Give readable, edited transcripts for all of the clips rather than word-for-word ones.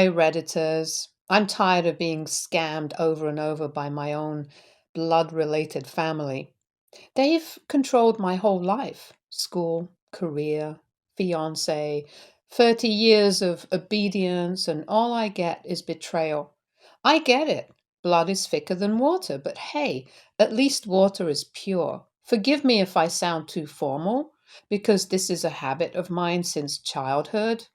Hi, Redditors. I'm tired of being scammed over and over by my own blood related family. They've controlled my whole life: school, career, fiance, 30 years of obedience, and all I get is betrayal. I get it. Blood is thicker than water, but hey, at least water is pure. Forgive me if I sound too formal, because this is a habit of mine since childhood.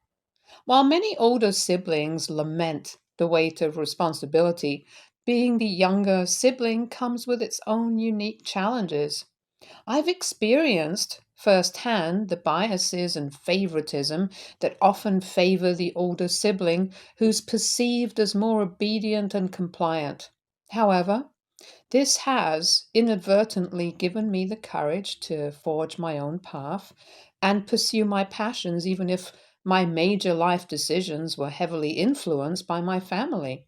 While many older siblings lament the weight of responsibility, being the younger sibling comes with its own unique challenges. I've experienced firsthand the biases and favoritism that often favor the older sibling who's perceived as more obedient and compliant. However, this has inadvertently given me the courage to forge my own path and pursue my passions, even if my major life decisions were heavily influenced by my family.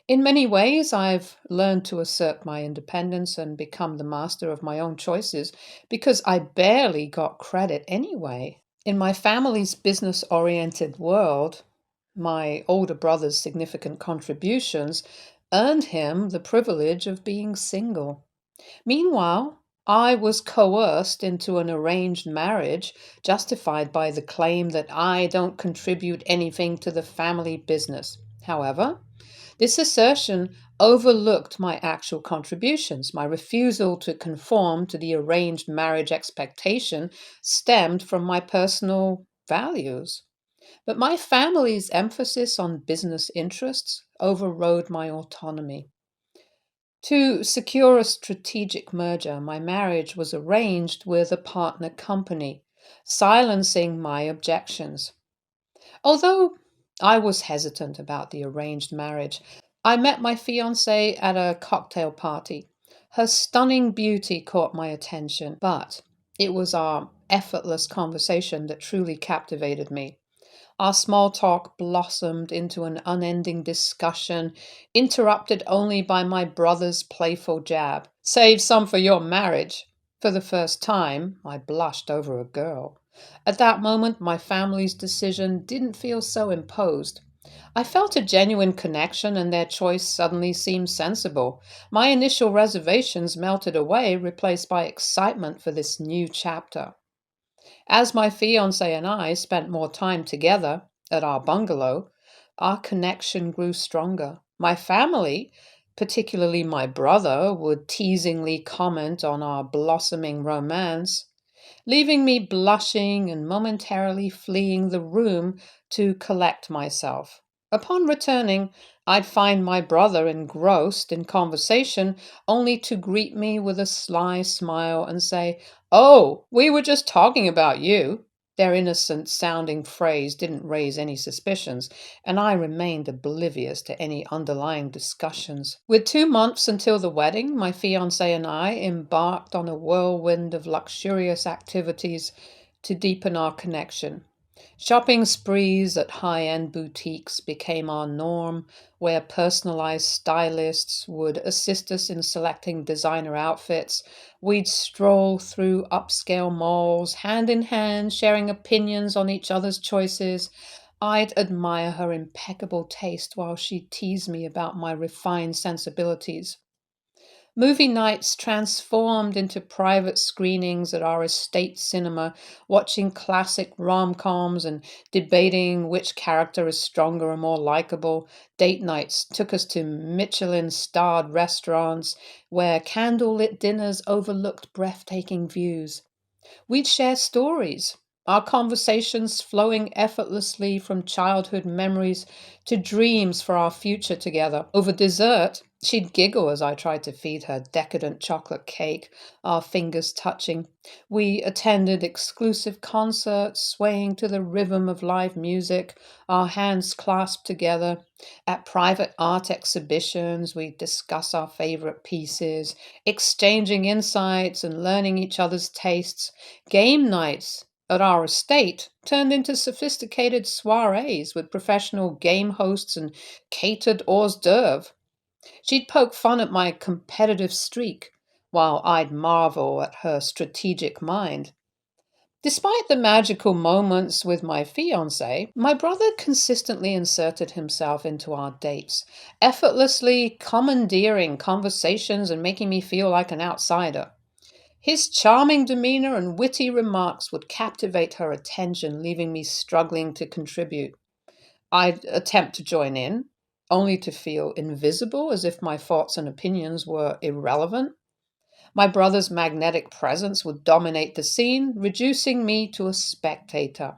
In many ways, I've learned to assert my independence and become the master of my own choices because I barely got credit anyway. In my family's business oriented world, my older brother's significant contributions earned him the privilege of being single. Meanwhile, I was coerced into an arranged marriage justified by the claim that I don't contribute anything to the family business. However, this assertion overlooked my actual contributions. My refusal to conform to the arranged marriage expectation stemmed from my personal values. But my family's emphasis on business interests overrode my autonomy. To secure a strategic merger, my marriage was arranged with a partner company, silencing my objections. Although I was hesitant about the arranged marriage, I met my fiancée at a cocktail party. Her stunning beauty caught my attention, but it was our effortless conversation that truly captivated me. Our small talk blossomed into an unending discussion, interrupted only by my brother's playful jab. Save some for your marriage. For the first time, I blushed over a girl. At that moment, my family's decision didn't feel so imposed. I felt a genuine connection, and their choice suddenly seemed sensible. My initial reservations melted away, replaced by excitement for this new chapter. As my fiance and I spent more time together at our bungalow, our connection grew stronger. My family, particularly my brother, would teasingly comment on our blossoming romance, leaving me blushing and momentarily fleeing the room to collect myself. Upon returning, I'd find my brother engrossed in conversation, only to greet me with a sly smile and say, "Oh, we were just talking about you." Their innocent sounding phrase didn't raise any suspicions, and I remained oblivious to any underlying discussions. With 2 months until the wedding, my fiance and I embarked on a whirlwind of luxurious activities to deepen our connection. Shopping sprees at high end boutiques became our norm, where personalized stylists would assist us in selecting designer outfits. We'd stroll through upscale malls, hand in hand, sharing opinions on each other's choices. I'd admire her impeccable taste while she'd tease me about my refined sensibilities. Movie nights transformed into private screenings at our estate cinema, watching classic rom coms and debating which character is stronger or more likable. Date nights took us to Michelin starred restaurants where candlelit dinners overlooked breathtaking views. We'd share stories, our conversations flowing effortlessly from childhood memories to dreams for our future together. Over dessert, she'd giggle as I tried to feed her decadent chocolate cake, our fingers touching. We attended exclusive concerts, swaying to the rhythm of live music, our hands clasped together. At private art exhibitions, we discuss our favorite pieces, exchanging insights and learning each other's tastes. Game nights at our estate turned into sophisticated soirees with professional game hosts and catered hors d'oeuvres. She'd poke fun at my competitive streak, while I'd marvel at her strategic mind. Despite the magical moments with my fiance, my brother consistently inserted himself into our dates, effortlessly commandeering conversations and making me feel like an outsider. His charming demeanor and witty remarks would captivate her attention, leaving me struggling to contribute. I'd attempt to join in, only to feel invisible, as if my thoughts and opinions were irrelevant. My brother's magnetic presence would dominate the scene, reducing me to a spectator.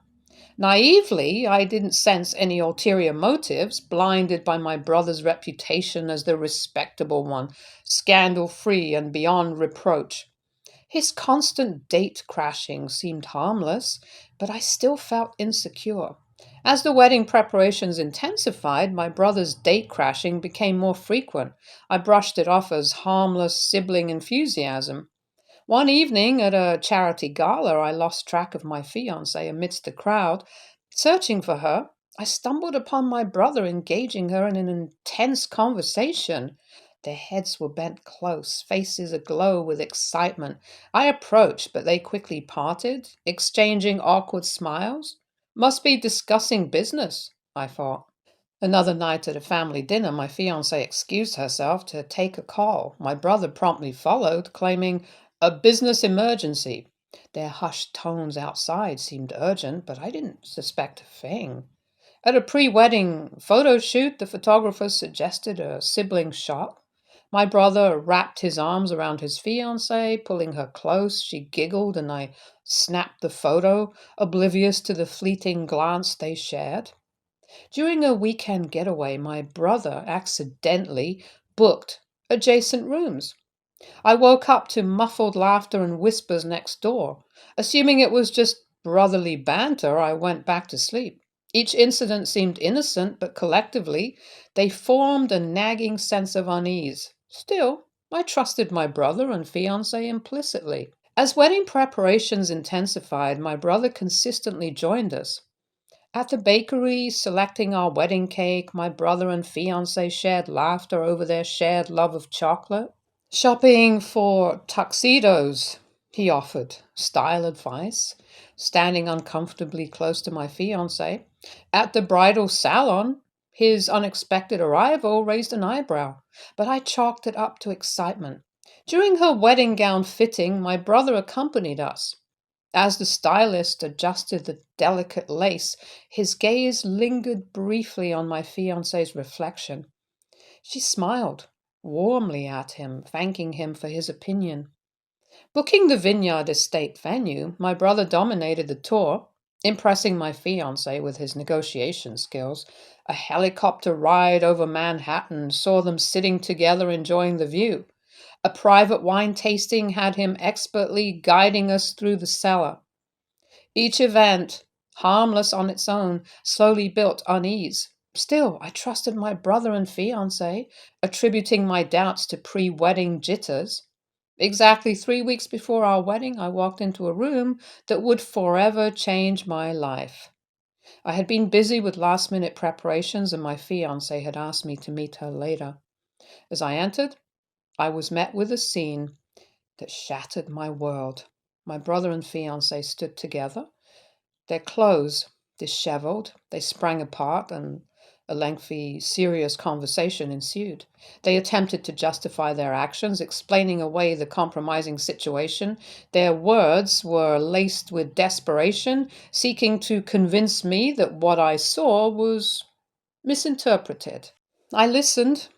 Naively, I didn't sense any ulterior motives, blinded by my brother's reputation as the respectable one, scandal free and beyond reproach. His constant date crashing seemed harmless, but I still felt insecure. As the wedding preparations intensified, my brother's date crashing became more frequent. I brushed it off as harmless sibling enthusiasm. One evening at a charity gala, I lost track of my fiancée amidst the crowd. Searching for her, I stumbled upon my brother engaging her in an intense conversation. Their heads were bent close, faces aglow with excitement. I approached, but they quickly parted, exchanging awkward smiles. Must be discussing business, I thought. Another night at a family dinner, my fiancée excused herself to take a call. My brother promptly followed, claiming a business emergency. Their hushed tones outside seemed urgent, but I didn't suspect a thing. At a pre wedding photo shoot, the photographer suggested a sibling shot. My brother wrapped his arms around his fiancée, pulling her close. She giggled, and I snapped the photo, oblivious to the fleeting glance they shared. During a weekend getaway, my brother accidentally booked adjacent rooms. I woke up to muffled laughter and whispers next door. Assuming it was just brotherly banter, I went back to sleep. Each incident seemed innocent, but collectively, they formed a nagging sense of unease. Still, I trusted my brother and fiancé implicitly. As wedding preparations intensified, my brother consistently joined us. At the bakery, selecting our wedding cake, my brother and fiancé shared laughter over their shared love of chocolate. Shopping for tuxedos, he offered style advice, standing uncomfortably close to my fiancé. At the bridal salon, his unexpected arrival raised an eyebrow, but I chalked it up to excitement. During her wedding gown fitting, my brother accompanied us. As the stylist adjusted the delicate lace, his gaze lingered briefly on my fiancée's reflection. She smiled warmly at him, thanking him for his opinion. Booking the Vineyard Estate venue, my brother dominated the tour, impressing my fiancée with his negotiation skills. A helicopter ride over Manhattan saw them sitting together enjoying the view. A private wine tasting had him expertly guiding us through the cellar. Each event, harmless on its own, slowly built unease. Still, I trusted my brother and fiancé, attributing my doubts to pre-wedding jitters. Exactly 3 weeks before our wedding, I walked into a room that would forever change my life. I had been busy with last-minute preparations, and my fiancé had asked me to meet her later. As I entered, I was met with a scene that shattered my world. My brother and fiancé stood together, their clothes disheveled. They sprang apart, and a lengthy, serious conversation ensued. They attempted to justify their actions, explaining away the compromising situation. Their words were laced with desperation, seeking to convince me that what I saw was misinterpreted. I listened,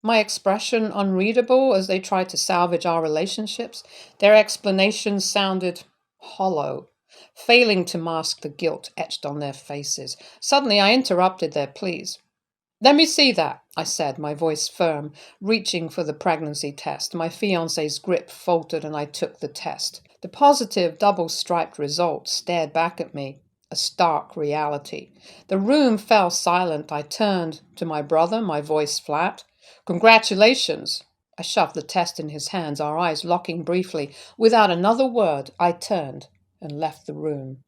my expression unreadable as they tried to salvage our relationships. Their explanations sounded hollow, failing to mask the guilt etched on their faces. Suddenly, I interrupted their pleas. Let me see that, I said, my voice firm, reaching for the pregnancy test. My fiancé's grip faltered, and I took the test. The positive double-striped result stared back at me, a stark reality. The room fell silent. I turned to my brother, my voice flat. Congratulations! I shoved the test in his hands, our eyes locking briefly. Without another word, I turned and left the room.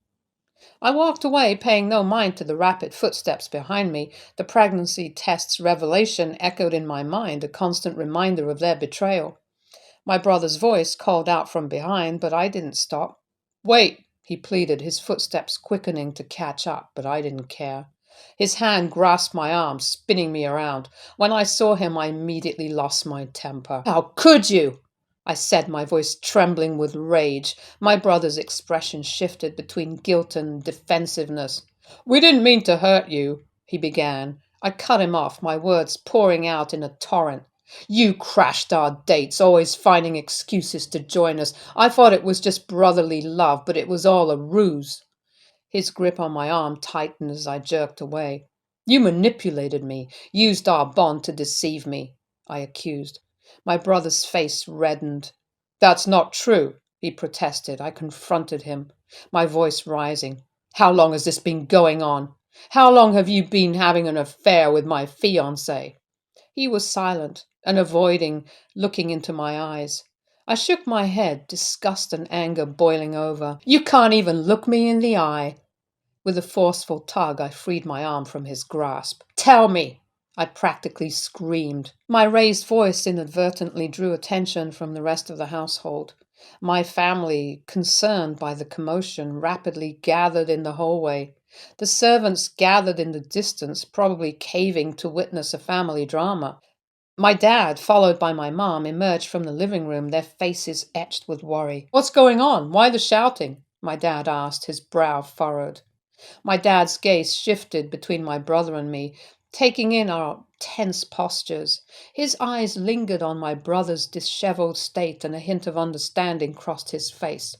I walked away, paying no mind to the rapid footsteps behind me. The pregnancy test's revelation echoed in my mind, a constant reminder of their betrayal. My brother's voice called out from behind, but I didn't stop. Wait, he pleaded, his footsteps quickening to catch up, but I didn't care. His hand grasped my arm, spinning me around. When I saw him, I immediately lost my temper. "How could you?" I said, my voice trembling with rage. My brother's expression shifted between guilt and defensiveness. "We didn't mean to hurt you," he began. I cut him off, my words pouring out in a torrent. "You crashed our dates, always finding excuses to join us. I thought it was just brotherly love, but it was all a ruse." His grip on my arm tightened as I jerked away. "You manipulated me, used our bond to deceive me," I accused. My brother's face reddened. "That's not true," he protested. I confronted him, my voice rising. "How long has this been going on? How long have you been having an affair with my fiancé?" He was silent and avoiding looking into my eyes. I shook my head, disgust and anger boiling over. "You can't even look me in the eye." With a forceful tug, I freed my arm from his grasp. "Tell me!" I practically screamed. My raised voice inadvertently drew attention from the rest of the household. My family, concerned by the commotion, rapidly gathered in the hallway. The servants gathered in the distance, probably caving to witness a family drama. My dad, followed by my mom, emerged from the living room, their faces etched with worry. "What's going on? Why the shouting?" my dad asked, his brow furrowed. My dad's gaze shifted between my brother and me, taking in our tense postures. His eyes lingered on my brother's disheveled state, and a hint of understanding crossed his face.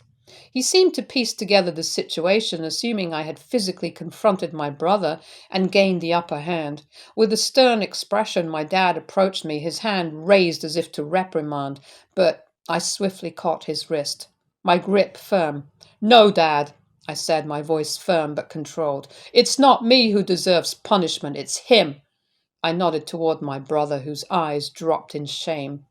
He seemed to piece together the situation, assuming I had physically confronted my brother and gained the upper hand. With a stern expression, my dad approached me, his hand raised as if to reprimand, but I swiftly caught his wrist, my grip firm. "No, Dad," I said, my voice firm but controlled. "It's not me who deserves punishment, it's him." I nodded toward my brother, whose eyes dropped in shame.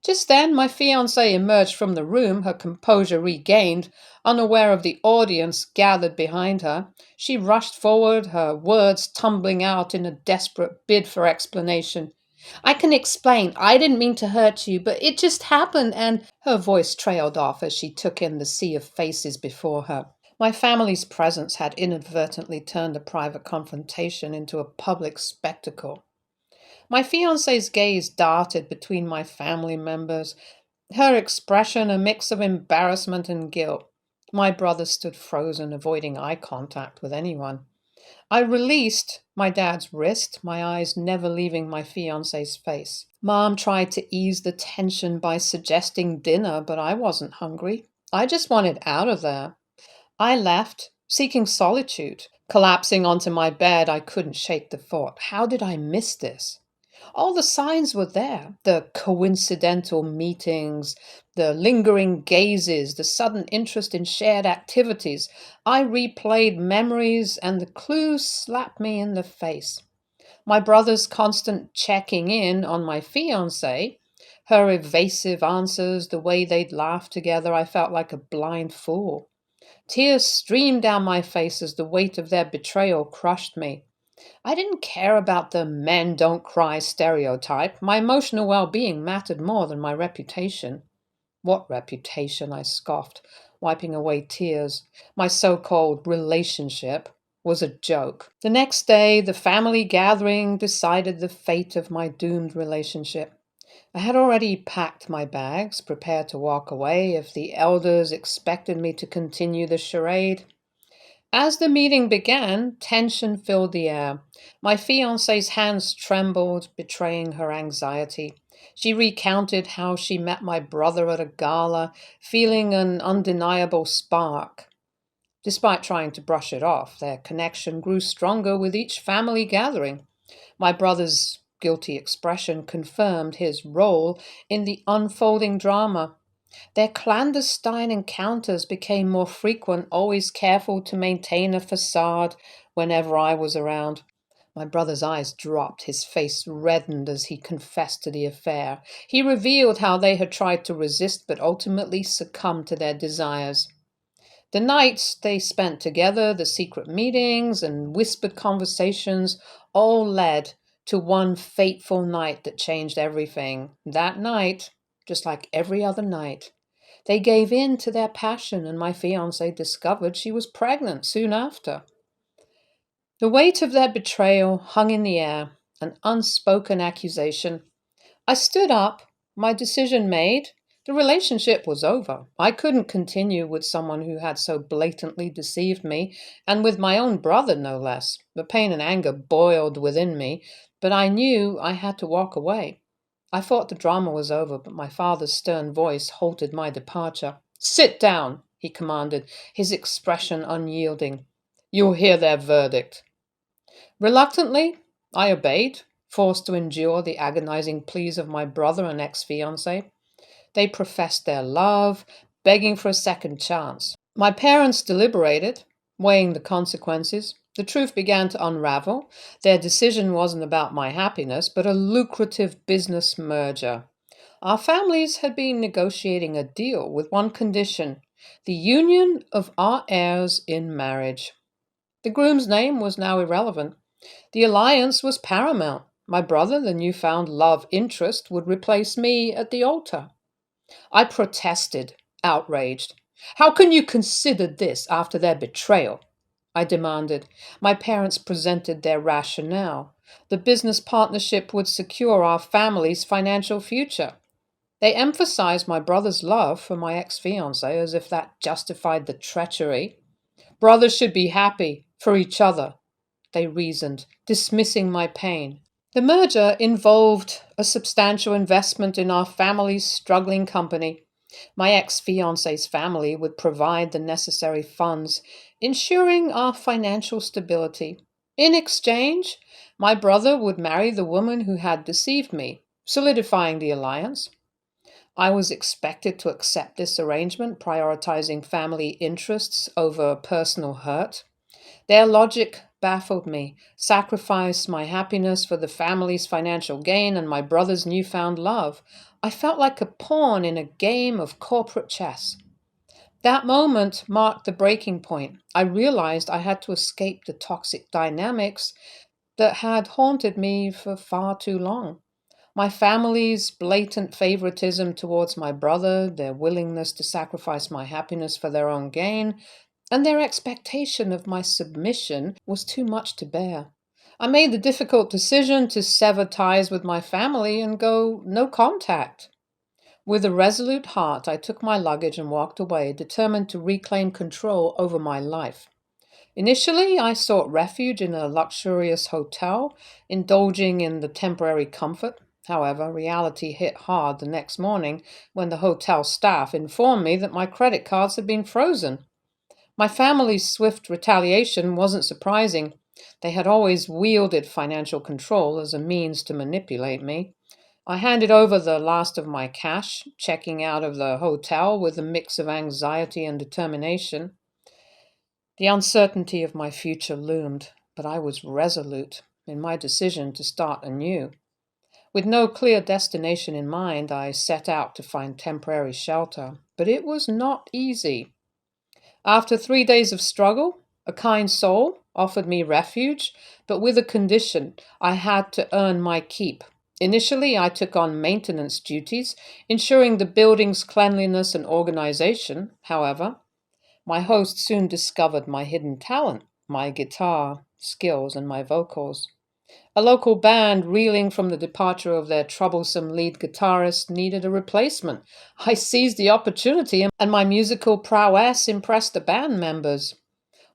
Just then, my fiancée emerged from the room, her composure regained, unaware of the audience gathered behind her. She rushed forward, her words tumbling out in a desperate bid for explanation. "I can explain. I didn't mean to hurt you, but it just happened, and—" Her voice trailed off as she took in the sea of faces before her. My family's presence had inadvertently turned a private confrontation into a public spectacle. My fiancée's gaze darted between my family members, her expression a mix of embarrassment and guilt. My brother stood frozen, avoiding eye contact with anyone. I released my dad's wrist, my eyes never leaving my fiancée's face. Mom tried to ease the tension by suggesting dinner, but I wasn't hungry. I just wanted out of there. I left, seeking solitude. Collapsing onto my bed, I couldn't shake the thought. How did I miss this? All the signs were there, the coincidental meetings, the lingering gazes, the sudden interest in shared activities. I replayed memories, and the clues slapped me in the face. My brother's constant checking in on my fiancée, her evasive answers, the way they'd laugh together, I felt like a blind fool. Tears streamed down my face as the weight of their betrayal crushed me. I didn't care about the men don't cry stereotype. My emotional well-being mattered more than my reputation. What reputation? I scoffed, wiping away tears. My so-called relationship was a joke. The next day, the family gathering decided the fate of my doomed relationship. I had already packed my bags, prepared to walk away if the elders expected me to continue the charade. As the meeting began, tension filled the air. My fiancée's hands trembled, betraying her anxiety. She recounted how she met my brother at a gala, feeling an undeniable spark. Despite trying to brush it off, their connection grew stronger with each family gathering. My brother's guilty expression confirmed his role in the unfolding drama. Their clandestine encounters became more frequent, always careful to maintain a facade whenever I was around. My brother's eyes dropped, his face reddened as he confessed to the affair. He revealed how they had tried to resist but ultimately succumbed to their desires. The nights they spent together, the secret meetings and whispered conversations, all led to one fateful night that changed everything. That night, just like every other night, They gave in to their passion, and my fiancée discovered she was pregnant soon after. The weight of their betrayal hung in the air, an unspoken accusation. I stood up, my decision made. The relationship was over. I couldn't continue with someone who had so blatantly deceived me, and with my own brother, no less. The pain and anger boiled within me, but I knew I had to walk away. I thought the drama was over, but my father's stern voice halted my departure. "Sit down," he commanded, his expression unyielding. "You'll hear their verdict." Reluctantly, I obeyed, forced to endure the agonizing pleas of my brother and ex-fiancé. They professed their love, begging for a second chance. My parents deliberated, weighing the consequences. The truth began to unravel. Their decision wasn't about my happiness, but a lucrative business merger. Our families had been negotiating a deal with one condition: the union of our heirs in marriage. The groom's name was now irrelevant. The alliance was paramount. My brother, the newfound love interest, would replace me at the altar. I protested, outraged. "How can you consider this after their betrayal?" I demanded. My parents presented their rationale. The business partnership would secure our family's financial future. They emphasized my brother's love for my ex-fiancée as if that justified the treachery. Brothers should be happy for each other, they reasoned, dismissing my pain. The merger involved a substantial investment in our family's struggling company. My ex-fiancé's family would provide the necessary funds, ensuring our financial stability. In exchange, my brother would marry the woman who had deceived me, solidifying the alliance. I was expected to accept this arrangement, prioritizing family interests over personal hurt. Their logic baffled me. Sacrifice my happiness for the family's financial gain and my brother's newfound love. I felt like a pawn in a game of corporate chess. That moment marked the breaking point. I realized I had to escape the toxic dynamics that had haunted me for far too long. My family's blatant favoritism towards my brother, their willingness to sacrifice my happiness for their own gain, and their expectation of my submission was too much to bear. I made the difficult decision to sever ties with my family and go no contact. With a resolute heart, I took my luggage and walked away, determined to reclaim control over my life. Initially, I sought refuge in a luxurious hotel, indulging in the temporary comfort. However, reality hit hard the next morning when the hotel staff informed me that my credit cards had been frozen. My family's swift retaliation wasn't surprising. They had always wielded financial control as a means to manipulate me. I handed over the last of my cash, checking out of the hotel with a mix of anxiety and determination. The uncertainty of my future loomed, but I was resolute in my decision to start anew. With no clear destination in mind, I set out to find temporary shelter, but it was not easy. After 3 days of struggle, a kind soul offered me refuge, but with a condition: I had to earn my keep. Initially, I took on maintenance duties, ensuring the building's cleanliness and organization. However, my host soon discovered my hidden talent, my guitar skills, and my vocals. A local band, reeling from the departure of their troublesome lead guitarist, needed a replacement. I seized the opportunity, and my musical prowess impressed the band members.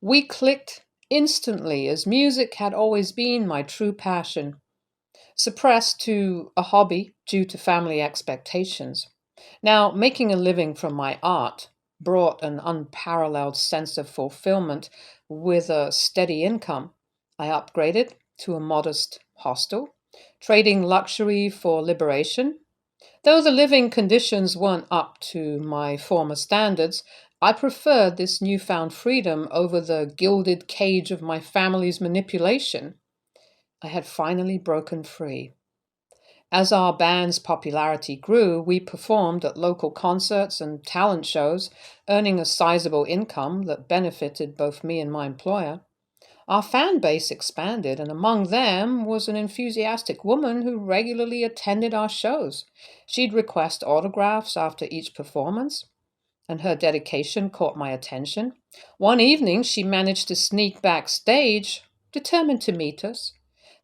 We clicked instantly, as music had always been my true passion, suppressed to a hobby due to family expectations. Now, making a living from my art brought an unparalleled sense of fulfillment with a steady income. I upgraded to a modest hostel, trading luxury for liberation. Though the living conditions weren't up to my former standards, I preferred this newfound freedom over the gilded cage of my family's manipulation. I had finally broken free. As our band's popularity grew, we performed at local concerts and talent shows, earning a sizable income that benefited both me and my employer. Our fan base expanded, and among them was an enthusiastic woman who regularly attended our shows. She'd request autographs after each performance. and her dedication caught my attention. One evening, she managed to sneak backstage, determined to meet us.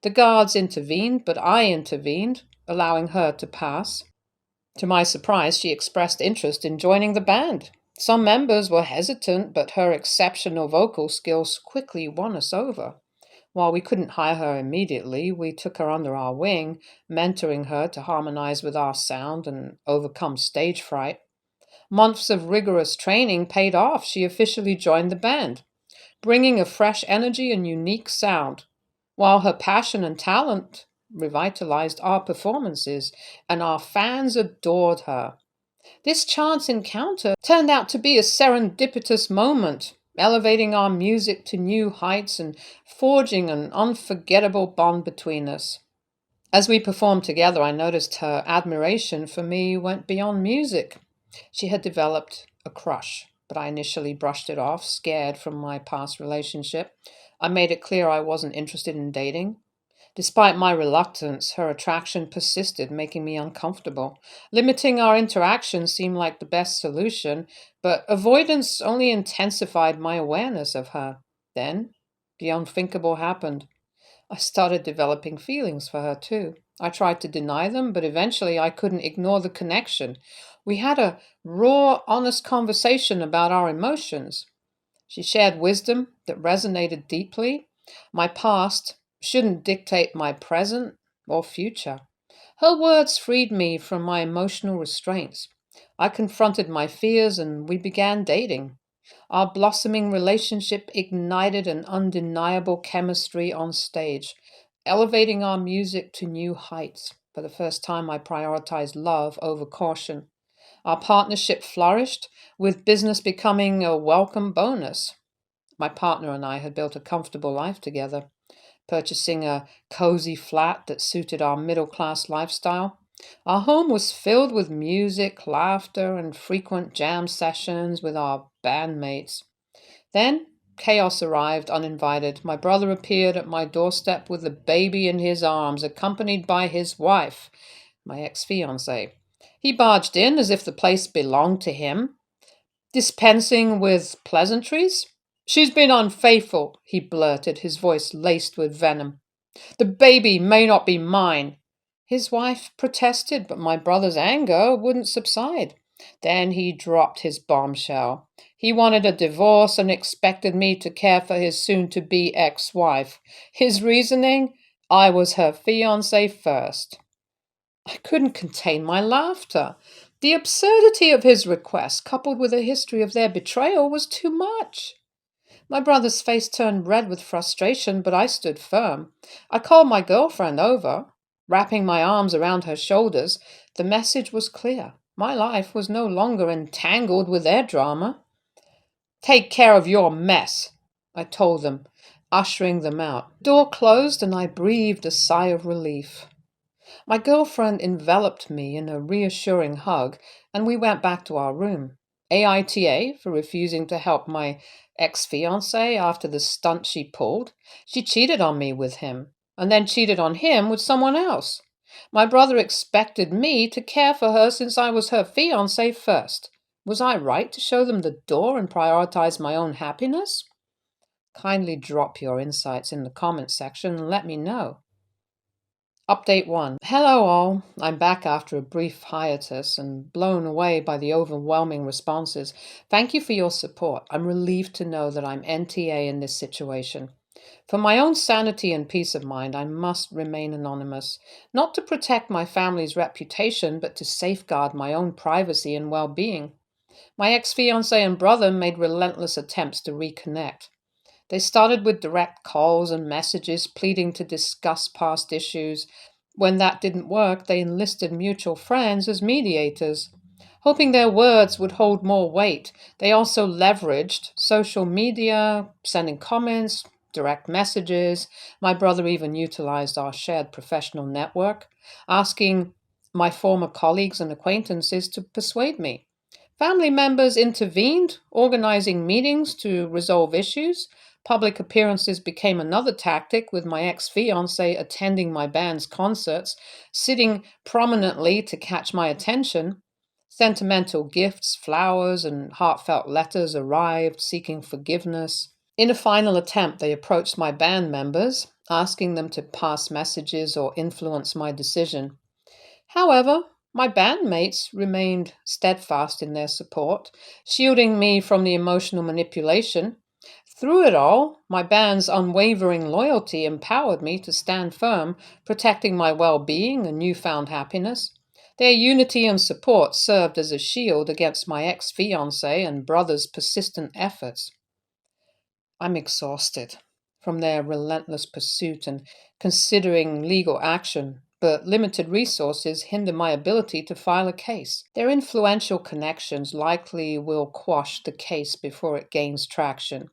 The guards intervened, but I intervened, allowing her to pass. To my surprise, she expressed interest in joining the band. Some members were hesitant, but her exceptional vocal skills quickly won us over. While we couldn't hire her immediately, we took her under our wing, mentoring her to harmonize with our sound and overcome stage fright. Months of rigorous training paid off. She officially joined the band, bringing a fresh energy and unique sound, while her passion and talent revitalized our performances, and our fans adored her. This chance encounter turned out to be a serendipitous moment, elevating our music to new heights and forging an unforgettable bond between us. As we performed together, I noticed her admiration for me went beyond music. She had developed a crush, but I initially brushed it off, scared from my past relationship. I made it clear I wasn't interested in dating. Despite my reluctance, her attraction persisted, making me uncomfortable. Limiting our interaction seemed like the best solution, but avoidance only intensified my awareness of her. Then, the unthinkable happened. I started developing feelings for her too. I tried to deny them, but eventually I couldn't ignore the connection. We had a raw, honest conversation about our emotions. She shared wisdom that resonated deeply. My past shouldn't dictate my present or future. Her words freed me from my emotional restraints. I confronted my fears and we began dating. Our blossoming relationship ignited an undeniable chemistry on stage, elevating our music to new heights. For the first time, I prioritized love over caution. Our partnership flourished, with business becoming a welcome bonus. My partner and I had built a comfortable life together, purchasing a cozy flat that suited our middle class lifestyle. Our home was filled with music, laughter, and frequent jam sessions with our bandmates. Then chaos arrived uninvited. My brother appeared at my doorstep with a baby in his arms, accompanied by his wife, my ex fiancée. He barged in as if the place belonged to him, dispensing with pleasantries. "She's been unfaithful," he blurted, his voice laced with venom. "The baby may not be mine." His wife protested, but my brother's anger wouldn't subside. Then he dropped his bombshell. He wanted a divorce and expected me to care for his soon-to-be ex-wife. His reasoning? I was her fiancé first. I couldn't contain my laughter. The absurdity of his request, coupled with a history of their betrayal, was too much. My brother's face turned red with frustration, but I stood firm. I called my girlfriend over, wrapping my arms around her shoulders. The message was clear. My life was no longer entangled with their drama. "Take care of your mess," I told them, ushering them out. The door closed and I breathed a sigh of relief. My girlfriend enveloped me in a reassuring hug, and we went back to our room. AITA for refusing to help my ex-fiancé after the stunt she pulled. She cheated on me with him, and then cheated on him with someone else. My brother expected me to care for her since I was her fiancé first. Was I right to show them the door and prioritize my own happiness? Kindly drop your insights in the comments section and let me know. Update 1. Hello all. I'm back after a brief hiatus and blown away by the overwhelming responses. Thank you for your support. I'm relieved to know that I'm NTA in this situation. For my own sanity and peace of mind, I must remain anonymous, not to protect my family's reputation, but to safeguard my own privacy and well-being. My ex-fiancé and brother made relentless attempts to reconnect. They started with direct calls and messages pleading to discuss past issues. When that didn't work, they enlisted mutual friends as mediators. Hoping their words would hold more weight, they also leveraged social media, sending comments, direct messages. My brother even utilized our shared professional network, asking my former colleagues and acquaintances to persuade me. Family members intervened, organizing meetings to resolve issues. Public appearances became another tactic, with my ex-fiancé attending my band's concerts, sitting prominently to catch my attention. Sentimental gifts, flowers, and heartfelt letters arrived seeking forgiveness. In a final attempt, they approached my band members, asking them to pass messages or influence my decision. However, my bandmates remained steadfast in their support, shielding me from the emotional manipulation. Through it all, my band's unwavering loyalty empowered me to stand firm, protecting my well being and newfound happiness. Their unity and support served as a shield against my ex fiancé and brother's persistent efforts. I'm exhausted from their relentless pursuit and considering legal action, but limited resources hinder my ability to file a case. Their influential connections likely will quash the case before it gains traction.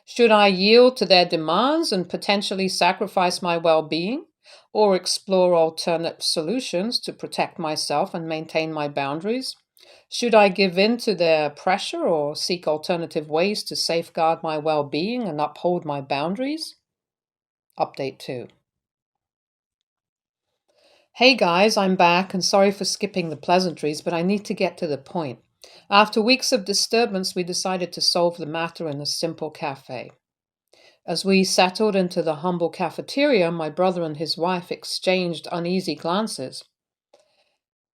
Should I yield to their demands and potentially sacrifice my well being, or explore alternate solutions to protect myself and maintain my boundaries? Should I give in to their pressure or seek alternative ways to safeguard my well being and uphold my boundaries? Update 2. Hey guys, I'm back and sorry for skipping the pleasantries, but I need to get to the point. After weeks of disturbance, we decided to solve the matter in a simple cafe. As we settled into the humble cafeteria, my brother and his wife exchanged uneasy glances.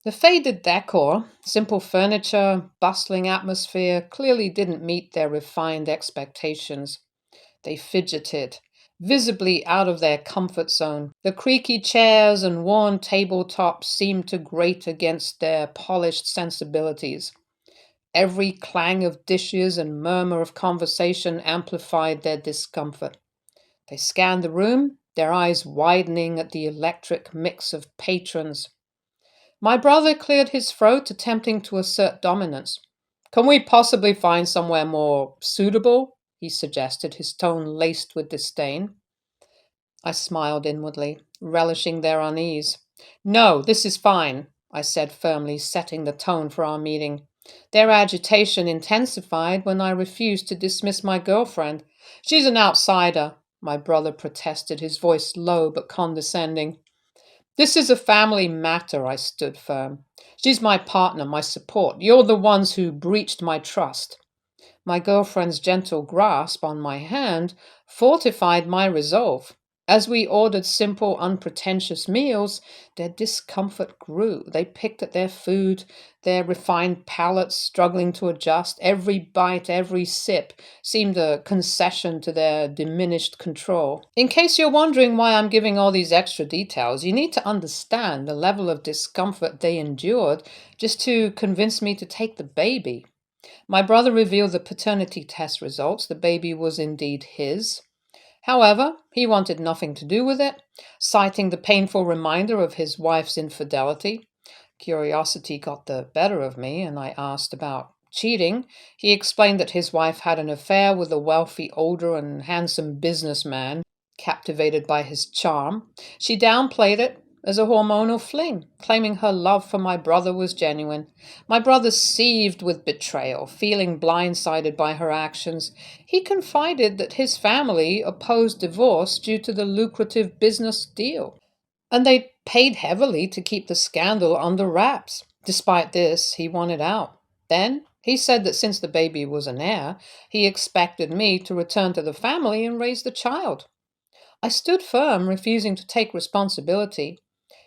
The faded decor, simple furniture, bustling atmosphere clearly didn't meet their refined expectations. They fidgeted, visibly out of their comfort zone. The creaky chairs and worn tabletops seemed to grate against their polished sensibilities. Every clang of dishes and murmur of conversation amplified their discomfort. They scanned the room, their eyes widening at the electric mix of patrons. My brother cleared his throat, attempting to assert dominance. Can we possibly find somewhere more suitable? He suggested, his tone laced with disdain. I smiled inwardly, relishing their unease. No, this is fine, I said firmly, setting the tone for our meeting. Their agitation intensified when I refused to dismiss my girlfriend. She's an outsider, my brother protested, his voice low but condescending. This is a family matter, I stood firm. She's my partner, my support. You're the ones who breached my trust. My girlfriend's gentle grasp on my hand fortified my resolve. As we ordered simple, unpretentious meals, their discomfort grew. They picked at their food, their refined palates struggling to adjust. Every bite, every sip seemed a concession to their diminished control. In case you're wondering why I'm giving all these extra details, you need to understand the level of discomfort they endured just to convince me to take the baby. My brother revealed the paternity test results. The baby was indeed his. However, he wanted nothing to do with it, citing the painful reminder of his wife's infidelity. Curiosity got the better of me, and I asked about cheating. He explained that his wife had an affair with a wealthy, older, and handsome businessman, captivated by his charm. She downplayed it as a hormonal fling, claiming her love for my brother was genuine. My brother seethed with betrayal, feeling blindsided by her actions. He confided that his family opposed divorce due to the lucrative business deal, and they paid heavily to keep the scandal under wraps. Despite this, he wanted out. Then he said that since the baby was an heir, he expected me to return to the family and raise the child. I stood firm, refusing to take responsibility.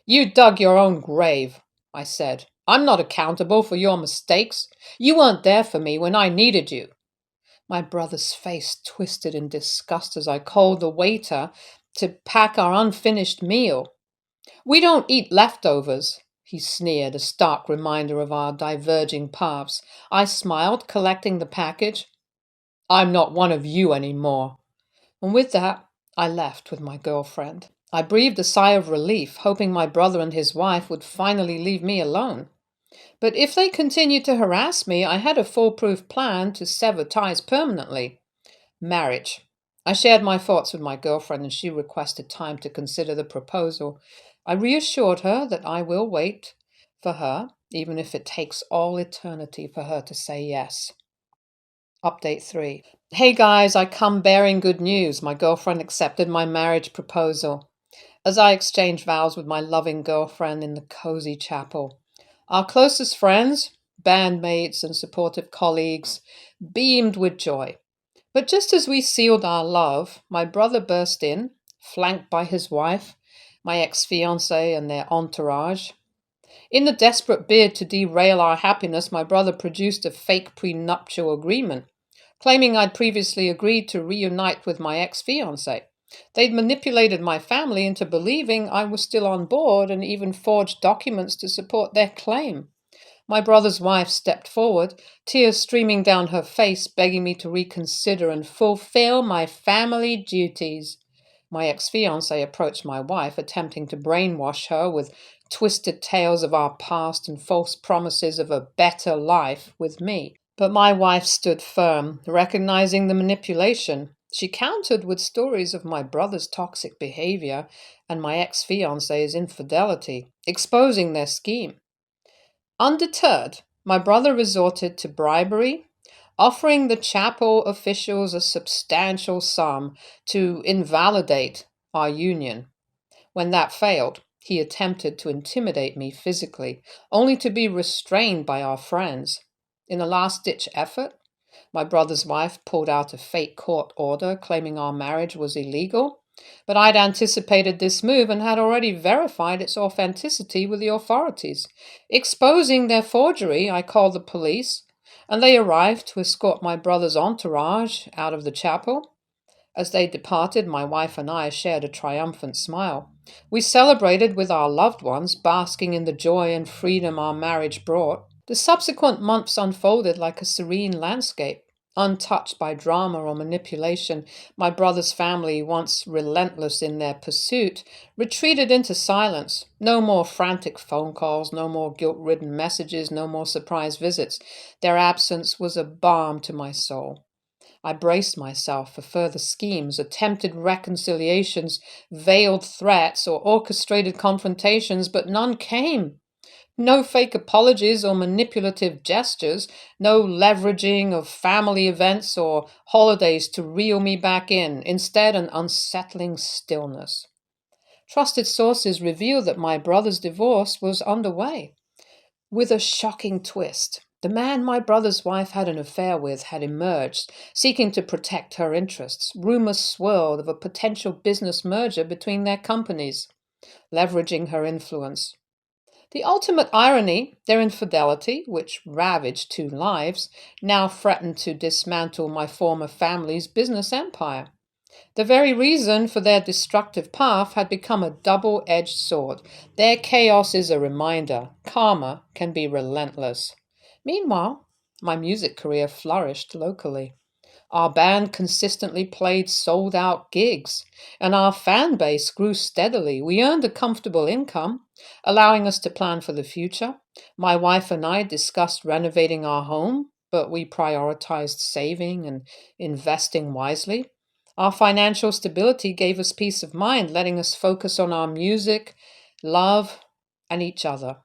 You dug your own grave, I said. I'm not accountable for your mistakes. You weren't there for me when I needed you. My brother's face twisted in disgust as I called the waiter to pack our unfinished meal. We don't eat leftovers, he sneered, a stark reminder of our diverging paths. I smiled, collecting the package. I'm not one of you anymore. And with that, I left with my girlfriend. I breathed a sigh of relief, hoping my brother and his wife would finally leave me alone. But if they continued to harass me, I had a foolproof plan to sever ties permanently. Marriage. I shared my thoughts with my girlfriend, and she requested time to consider the proposal. I reassured her that I will wait for her, even if it takes all eternity for her to say yes. Update 3. Hey guys, I come bearing good news. My girlfriend accepted my marriage proposal. As I exchanged vows with my loving girlfriend in the cozy chapel, our closest friends, bandmates, and supportive colleagues beamed with joy. But just as we sealed our love, my brother burst in, flanked by his wife, my ex fiancée, and their entourage. In the desperate bid to derail our happiness, my brother produced a fake prenuptial agreement, claiming I'd previously agreed to reunite with my ex fiancée. They'd manipulated my family into believing I was still on board and even forged documents to support their claim. My brother's wife stepped forward, tears streaming down her face, begging me to reconsider and fulfill my family duties. My ex fiancé approached my wife, attempting to brainwash her with twisted tales of our past and false promises of a better life with me. But my wife stood firm, recognizing the manipulation. She countered with stories of my brother's toxic behavior and my ex fiancé's infidelity, exposing their scheme. Undeterred, my brother resorted to bribery, offering the chapel officials a substantial sum to invalidate our union. When that failed, he attempted to intimidate me physically, only to be restrained by our friends. In a last ditch effort, my brother's wife pulled out a fake court order claiming our marriage was illegal, but I'd anticipated this move and had already verified its authenticity with the authorities. Exposing their forgery, I called the police, and they arrived to escort my brother's entourage out of the chapel. As they departed, my wife and I shared a triumphant smile. We celebrated with our loved ones, basking in the joy and freedom our marriage brought. The subsequent months unfolded like a serene landscape. Untouched by drama or manipulation, my brother's family, once relentless in their pursuit, retreated into silence. No more frantic phone calls, no more guilt-ridden messages, no more surprise visits. Their absence was a balm to my soul. I braced myself for further schemes, attempted reconciliations, veiled threats, or orchestrated confrontations, but none came. No fake apologies or manipulative gestures, no leveraging of family events or holidays to reel me back in. Instead, an unsettling stillness. Trusted sources revealed that my brother's divorce was underway, with a shocking twist. The man my brother's wife had an affair with had emerged, seeking to protect her interests. Rumors swirled of a potential business merger between their companies, leveraging her influence. The ultimate irony, their infidelity, which ravaged two lives, now threatened to dismantle my former family's business empire. The very reason for their destructive path had become a double-edged sword. Their chaos is a reminder. Karma can be relentless. Meanwhile, my music career flourished locally. Our band consistently played sold out gigs, and our fan base grew steadily. We earned a comfortable income, allowing us to plan for the future. My wife and I discussed renovating our home, but we prioritized saving and investing wisely. Our financial stability gave us peace of mind, letting us focus on our music, love, and each other.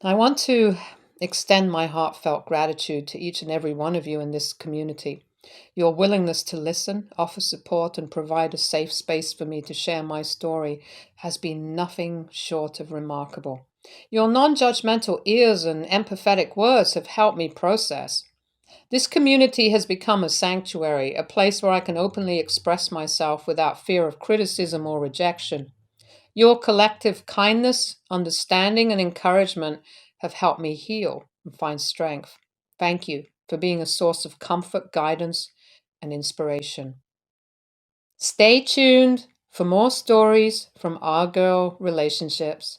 I want to extend my heartfelt gratitude to each and every one of you in this community. Your willingness to listen, offer support, and provide a safe space for me to share my story has been nothing short of remarkable. Your non judgmental ears and empathetic words have helped me process. This community has become a sanctuary, a place where I can openly express myself without fear of criticism or rejection. Your collective kindness, understanding, and encouragement have helped me heal and find strength. Thank you for being a source of comfort, guidance, and inspiration. Stay tuned for more stories from our girl relationships.